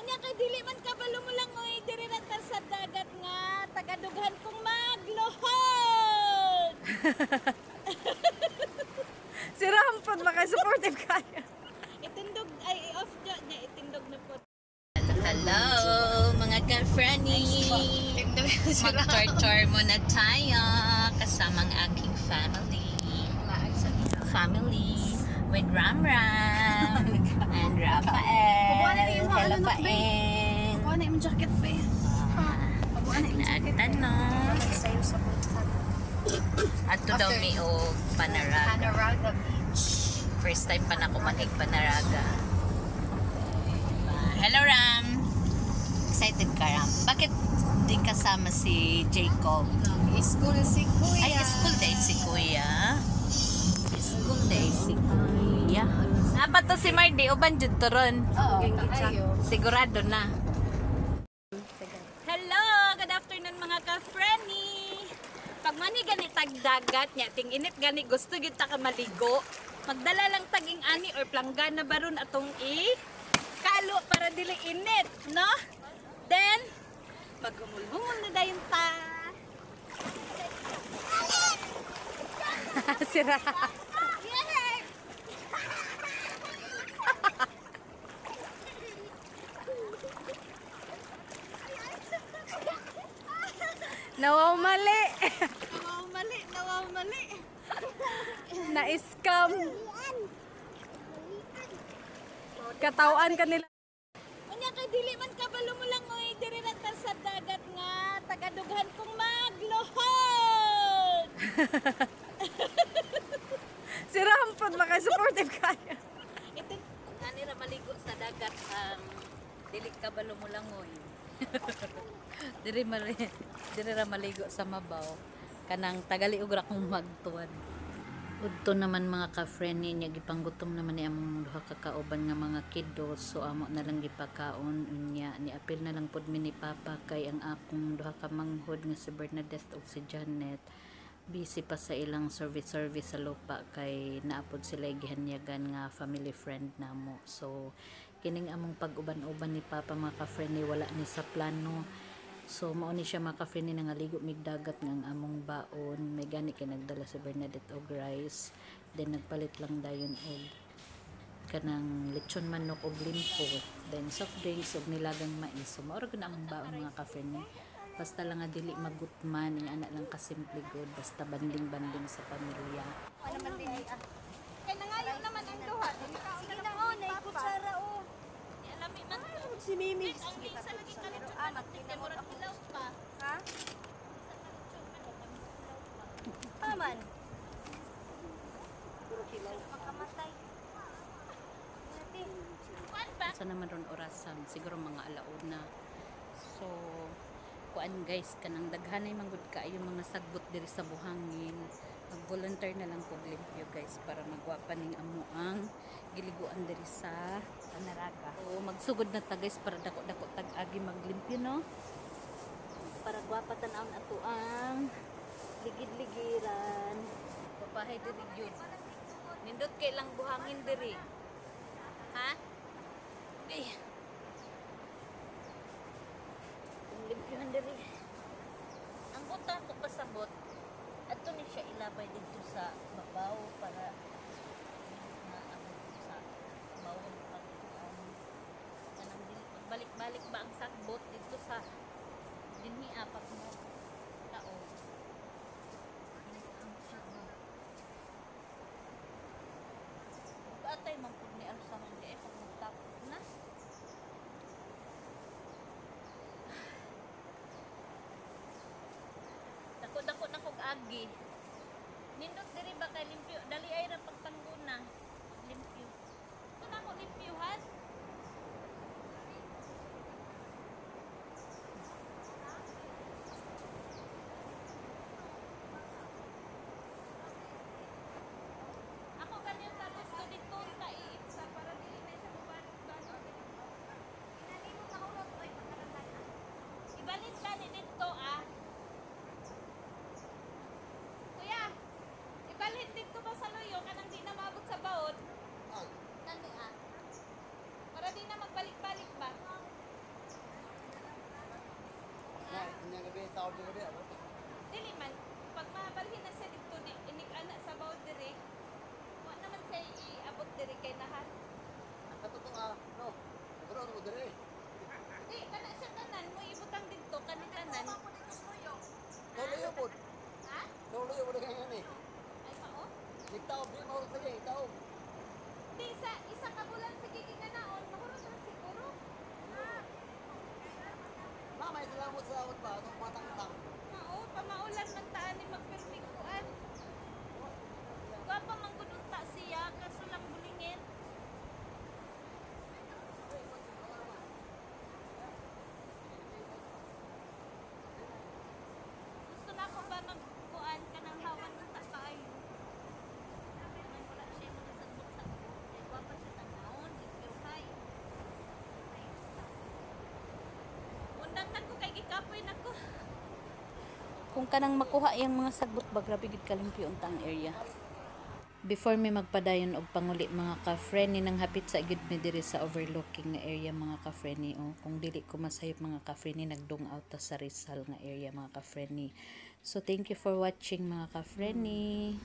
Unya kay dili man kabalo mo lang oy diri ra ta sa dagat nga tagadughan kong maglohon. Si Rampod maka-supportive kaya. Itindog ay off jo niya itindog na po. Hello, mga ka-friendly. Mag-tour muna tayo kasamang aking family. With Ram and Rafael. Hello pa eh. Kuha na yung jacket pa eh. Nagtanong. Ato daw mi o Panaraga. Panaraga Beach. First time pa na kumanig Panaraga. Hello Ram. Excited ka Ram? Bakit di kasama si Jacob? School si Kuya. Ay, school day si Kuya. School day si Kuya. Ba to si Mardy? Uban jud to ron. Oo, Sigurado na. Hello! Good afternoon mga ka-friendly! Pag mani gani tagdagat niya, ting init gani gusto gyud ta ka maligo. Magdala lang taging ani or planggana baron atong kalo para dili init, no? Then maghumul-humul na dayon ta. Sira. Nawaw mali. Nawaw mali. Na-scam. Katawan ka nila. Unya kay dili man kabalo mo lang oy diri ra ta sa dagat nga tagadughan kong maglohon. Si Rampod maka-supportive kaya. Ito ani ra maligo sa dagat Dili kabalo mo lang oy. Diri ra maligo sa mabaw. Kanang tagali ugra kong magtuwan. Udto naman mga ka-friend niya gipanggutom naman ni among duha ka kauban nga mga kiddos, so amo na lang gipakaon unya ni apil na lang pod mi ni Papa kay ang akong duha ka manghod nga si Bernadette ug si Janet busy pa sa ilang service sa lupa kay naapod sila gihanyagan nga family friend namo. So kining among pag-uban-uban ni Papa mga ka-friend ni wala ni sa plano. So mao ni siya mga ka-friend ni nangaligo mig dagat nga ang among baon. May gani kay nagdala si Bernadette og rice. Then nagpalit lang dayon og kanang lechon manok og limpo. Then soft drinks og nilagang mais. So mao ra gyud ang baon mga ka-friend ni. Basta lang nga dili magutman, ang anak lang kasimple good, basta banding-banding sa pamilya. Ano man din kay nangayo naman ang duha. Sige na oh, nay kutsara oh. Di alami man si Mimi. Ang isa lagi kanito anak ni murag ilaw pa. Ha? Paman. Puro kilaw. Makamatay. Sa naman ron orasan, siguro mga alauna. So kuan guys, kanang daghanay manggod kaayo mga sagbot diri sa buhangin. Mag-volunteer na lang ko limpyo guys para magwapa ning amo ang giliguan diri sa Panaraga. So magsugod na ta guys para dako-dako tag-agi maglimpyo no. Para gwapa tan-aon ato ang ligid-ligiran. Papahay diri gyud. Nindot kay lang buhangin diri. Ha? Okay. Limpyuhan diri. Ang butang ko pasabot adto ni siya ilabay dito sa babaw para na sa bawon pag kanang balik-balik ba ang sagbot dito sa dinhi apak mo tao. Ang siya ba? Patay man pud ni sa mga pag magtapos na. Dako na kog agi. Nindot diri ba kay limpyo? Dali ay ra pagpangguna. Limpyo. Ito na ko limpyuhan. Ako ganyan sa gusto dito ta iitsa para dili na siya muban-ban. Inani mo mahulog oy pagkaratay. Ibalit ka ni dito ah. Ibalhin dito ba sa luyo kanang di na maabot sa baon? Nani ah. Mao, pamaulan man taan ni magpermikuan. Gwapa man gud unta siya kaso lang bulingin. Gusto na ko ba magkuan ka ng hawan unta kaayo? Nang wala siya mga sagbot-sagbot. Kaya gwapa siya tanawon, pero hay. Undang kan ko kay gikapoy nako. Kung kanang makuha yung mga sagbot ba, grabe gid kalimpyo untang area. Before may magpadayon og panguli mga ka-friendly nang hapit sa gid mi diri sa overlooking nga area mga ka-friendly. O kung dili ko masayop mga ka-friendly, nagdung out ta sa Rizal nga area mga ka-friendly. So thank you for watching mga ka-friendly.